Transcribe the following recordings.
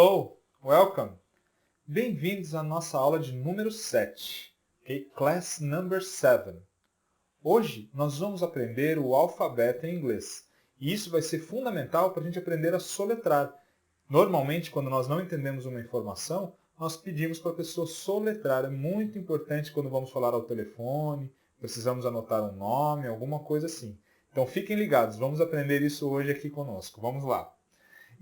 Hello, welcome. Bem-vindos à nossa aula de número 7, okay? Class number 7. Hoje nós vamos aprender o alfabeto em inglês. E isso vai ser fundamental para a gente aprender a soletrar. Normalmente, quando nós não entendemos uma informação, nós pedimos para a pessoa soletrar. É muito importante quando vamos falar ao telefone, precisamos anotar um nome, alguma coisa assim. Então fiquem ligados, vamos aprender isso hoje aqui conosco. Vamos lá.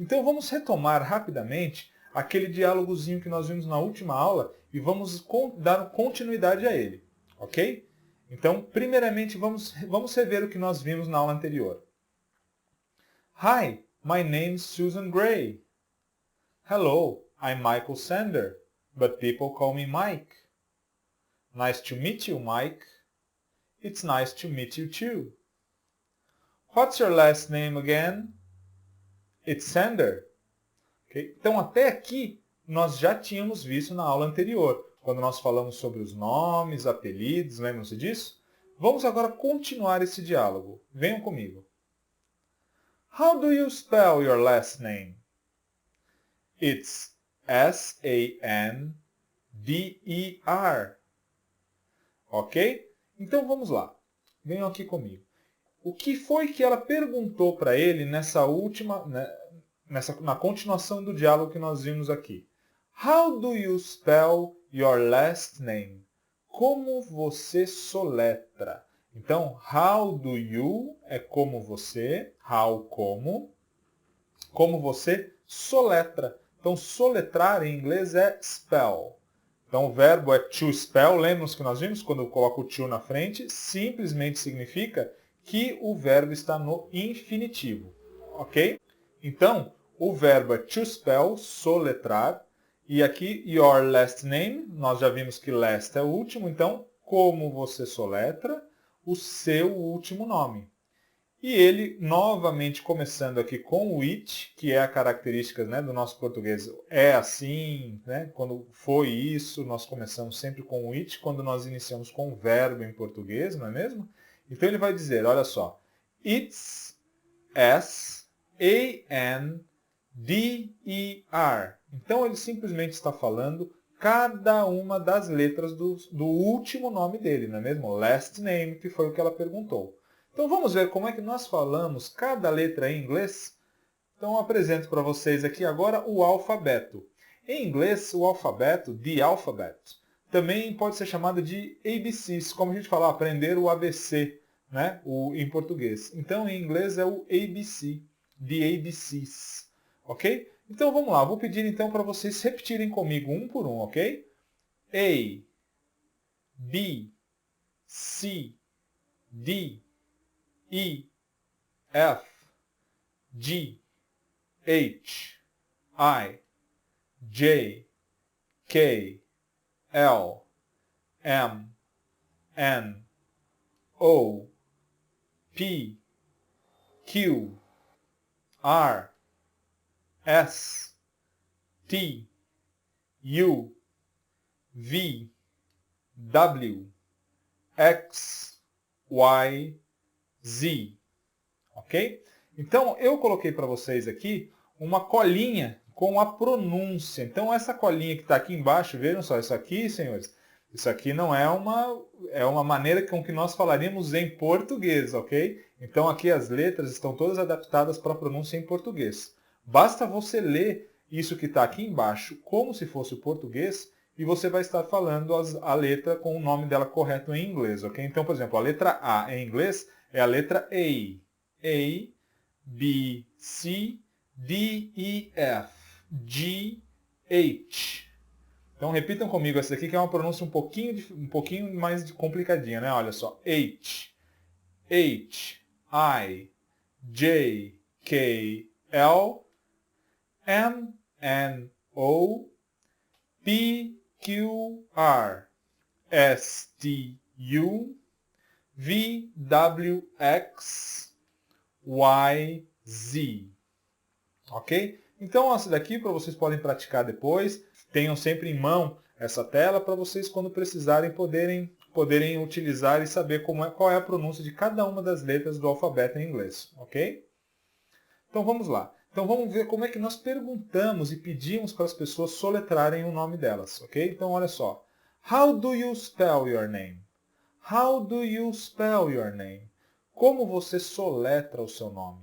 Então vamos retomar rapidamente aquele diálogozinho que nós vimos na última aula e vamos dar continuidade a ele, ok? Então, primeiramente, vamos rever o que nós vimos na aula anterior. Hi, my name is Susan Gray. Hello, I'm Michael Sander, but people call me Mike. Nice to meet you, Mike. It's nice to meet you too. What's your last name again? It's Sander. Okay? Então, até aqui, nós já tínhamos visto na aula anterior, quando nós falamos sobre os nomes, apelidos, lembram-se disso? Vamos agora continuar esse diálogo. Venham comigo. How do you spell your last name? It's S-A-N-D-E-R. Ok? Então, vamos lá. Venham aqui comigo. O que foi que ela perguntou para ele nessa última... na continuação do diálogo que nós vimos aqui? How do you spell your last name? Como você soletra? Então, how do you é como você, how como você soletra. Então, soletrar em inglês é spell. Então, o verbo é to spell, lembram-se que nós vimos quando eu coloco o to na frente? Simplesmente significa que o verbo está no infinitivo, ok? Então, o verbo é to spell, soletrar. E aqui, your last name, nós já vimos que last é o último. Então, como você soletra o seu último nome. E ele, novamente, começando aqui com o it, que é a característica, né, do nosso português. É assim, né? Quando foi isso, nós começamos sempre com o it, quando nós iniciamos com o verbo em português, não é mesmo? Então, ele vai dizer, olha só, it's S-A-N D-E-R. Então, ele simplesmente está falando cada uma das letras do último nome dele, não é mesmo? Last name, que foi o que ela perguntou. Então, vamos ver como é que nós falamos cada letra em inglês? Então, eu apresento para vocês aqui agora o alfabeto. Em inglês, o alfabeto, the alphabet, também pode ser chamado de ABCs, como a gente fala, aprender o ABC, né? Em português. Então, em inglês é o ABC, the ABCs. Ok? Então vamos lá, vou pedir então para vocês repetirem comigo um por um, ok? A, B, C, D, E, F, G, H, I, J, K, L, M, N, O, P, Q, R, S, T, U, V, W, X, Y, Z. Ok? Então, eu coloquei para vocês aqui uma colinha com a pronúncia. Então, essa colinha que está aqui embaixo, vejam só, isso aqui, senhores, isso aqui não é uma maneira com que nós falaríamos em português, ok? Então, aqui as letras estão todas adaptadas para a pronúncia em português. Basta você ler isso que está aqui embaixo como se fosse o português e você vai estar falando a letra com o nome dela correto em inglês, ok? Então, por exemplo, a letra A em inglês é a letra A. A, B, C, D, E, F, G, H. Então, repitam comigo essa aqui que é uma pronúncia um pouquinho mais complicadinha, né? Olha só. H, H, I, J, K, L, M, N, O, P, Q, R, S, T, U, V, W, X, Y, Z. Ok? Então, essa daqui para vocês podem praticar depois. Tenham sempre em mão essa tela para vocês, quando precisarem, poderem utilizar e saber qual é a pronúncia de cada uma das letras do alfabeto em inglês. Ok? Então, vamos lá. Então vamos ver como é que nós perguntamos e pedimos para as pessoas soletrarem o nome delas, ok? Então olha só. How do you spell your name? How do you spell your name? Como você soletra o seu nome?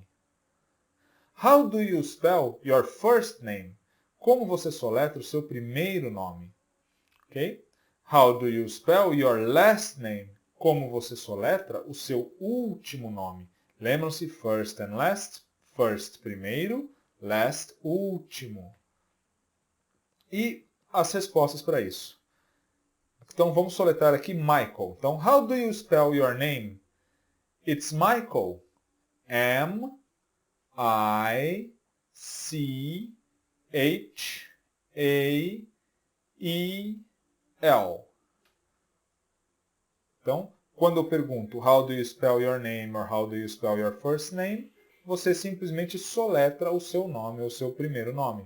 How do you spell your first name? Como você soletra o seu primeiro nome? Ok? How do you spell your last name? Como você soletra o seu último nome? Lembram-se, first and last? First, primeiro. Last, último. E as respostas para isso. Então vamos soletrar aqui Michael. Então, how do you spell your name? It's Michael. M-I-C-H-A-E-L. Então, quando eu pergunto how do you spell your name or how do you spell your first name, você simplesmente soletra o seu nome ou o seu primeiro nome.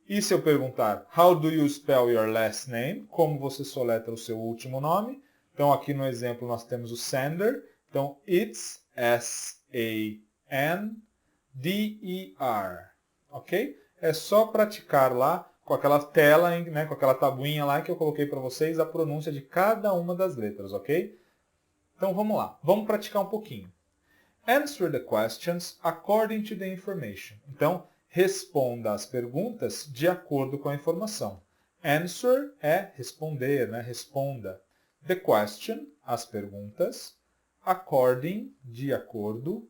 E se eu perguntar how do you spell your last name, como você soletra o seu último nome? Então, aqui no exemplo nós temos o Sander. Então, it's S-A-N-D-E-R. Ok? É só praticar lá com aquela tela, né, com aquela tabuinha lá que eu coloquei para vocês a pronúncia de cada uma das letras, ok? Então vamos lá, vamos praticar um pouquinho. Answer the questions according to the information. Então, responda as perguntas de acordo com a informação. Answer é responder, né? Responda. The question, as perguntas. According, de acordo.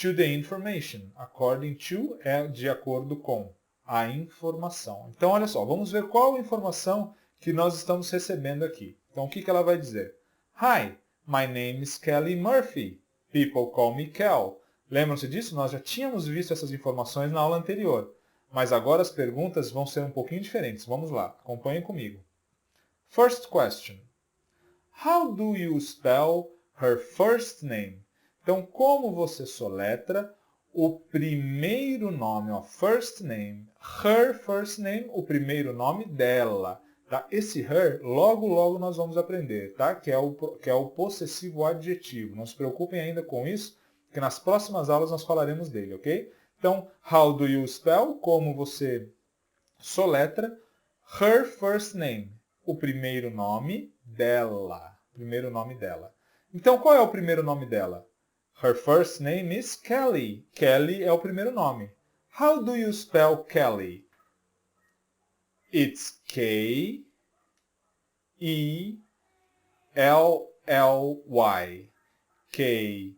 To the information. According to é de acordo com a informação. Então, olha só, vamos ver qual a informação que nós estamos recebendo aqui. Então, o que ela vai dizer? Hi, my name is Kelly Murphy. People call me Kel. Lembram-se disso? Nós já tínhamos visto essas informações na aula anterior. Mas agora as perguntas vão ser um pouquinho diferentes. Vamos lá, acompanhem comigo. First question. How do you spell her first name? Então, como você soletra o primeiro nome, ó, first name, her first name, o primeiro nome dela. Tá? Esse her, logo nós vamos aprender, tá? Que é o possessivo adjetivo. Não se preocupem ainda com isso, porque nas próximas aulas nós falaremos dele, ok? Então, how do you spell? Como você soletra her first name, o primeiro nome dela. Primeiro nome dela. Então, qual é o primeiro nome dela? Her first name is Kelly. Kelly é o primeiro nome. How do you spell Kelly? It's K-E-L-L-Y. K-E-L-L-Y.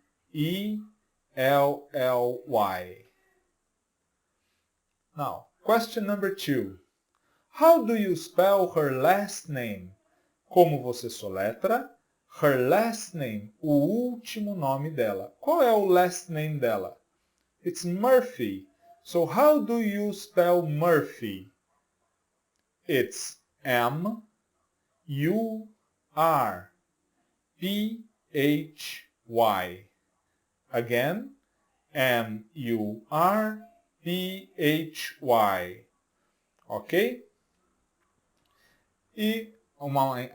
Now, question number 2. How do you spell her last name? Como você soletra her last name, o último nome dela. Qual é o last name dela? It's Murphy. So how do you spell Murphy? It's M-U-R-P-H-Y. Again, M-U-R-P-H-Y. Ok? E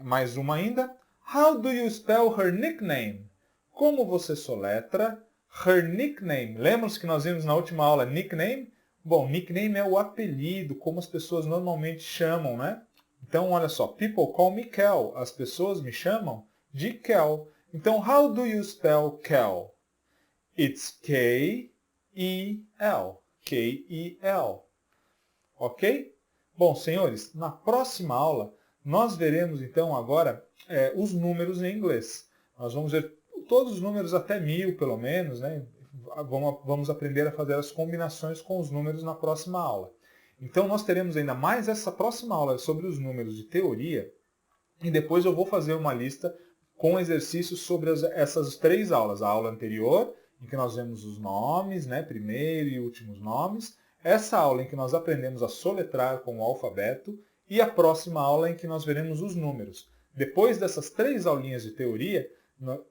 mais uma ainda. How do you spell her nickname? Como você soletra her nickname? Lembram-se que nós vimos na última aula nickname? Bom, nickname é o apelido, como as pessoas normalmente chamam, né? Então, olha só. People call me Kel. As pessoas me chamam de Kel. Então, how do you spell Kel? It's K-E-L. K-E-L. Ok? Bom, senhores, na próxima aula, nós veremos então agora os números em inglês. Nós vamos ver todos os números até 1000, pelo menos, né? Vamos aprender a fazer as combinações com os números na próxima aula. Então, nós teremos ainda mais essa próxima aula sobre os números de teoria, e depois eu vou fazer uma lista com exercícios sobre essas 3 aulas. A aula anterior, em que nós vemos os nomes, né? Primeiro e últimos nomes. Essa aula em que nós aprendemos a soletrar com o alfabeto, e a próxima aula em que nós veremos os números. Depois dessas 3 aulinhas de teoria,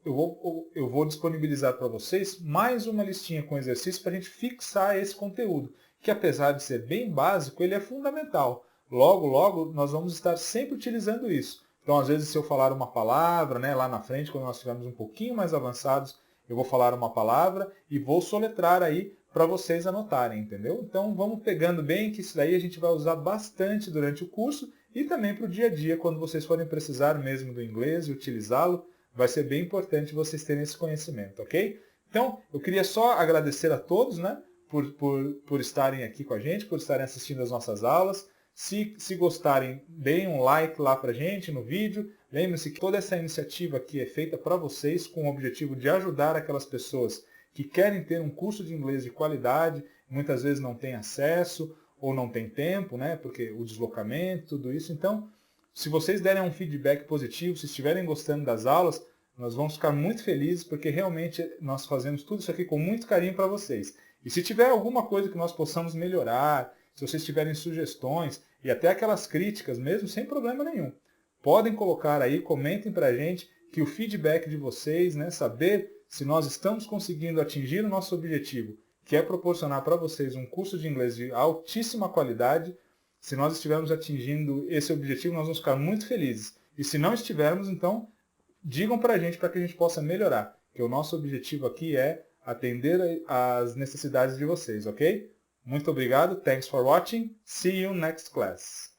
eu vou disponibilizar para vocês mais uma listinha com exercícios para a gente fixar esse conteúdo, que apesar de ser bem básico, ele é fundamental. Logo, nós vamos estar sempre utilizando isso. Então, às vezes, se eu falar uma palavra, né, lá na frente, quando nós estivermos um pouquinho mais avançados, eu vou falar uma palavra e vou soletrar aí para vocês anotarem, entendeu? Então vamos pegando bem que isso daí a gente vai usar bastante durante o curso e também para o dia a dia, quando vocês forem precisar mesmo do inglês e utilizá-lo, vai ser bem importante vocês terem esse conhecimento, ok? Então, eu queria só agradecer a todos, né, por estarem aqui com a gente, por estarem assistindo as nossas aulas. Se gostarem, deem um like lá pra gente no vídeo. Lembre-se que toda essa iniciativa aqui é feita para vocês com o objetivo de ajudar aquelas pessoas que querem ter um curso de inglês de qualidade, muitas vezes não têm acesso ou não têm tempo, né, porque o deslocamento, tudo isso. Então, se vocês derem um feedback positivo, se estiverem gostando das aulas, nós vamos ficar muito felizes, porque realmente nós fazemos tudo isso aqui com muito carinho para vocês. E se tiver alguma coisa que nós possamos melhorar, se vocês tiverem sugestões e até aquelas críticas mesmo, sem problema nenhum, podem colocar aí, comentem para a gente, que o feedback de vocês, né, saber se nós estamos conseguindo atingir o nosso objetivo, que é proporcionar para vocês um curso de inglês de altíssima qualidade. Se nós estivermos atingindo esse objetivo, nós vamos ficar muito felizes. E se não estivermos, então, digam para a gente para que a gente possa melhorar, que o nosso objetivo aqui é atender às necessidades de vocês, ok? Muito obrigado, thanks for watching, see you next class.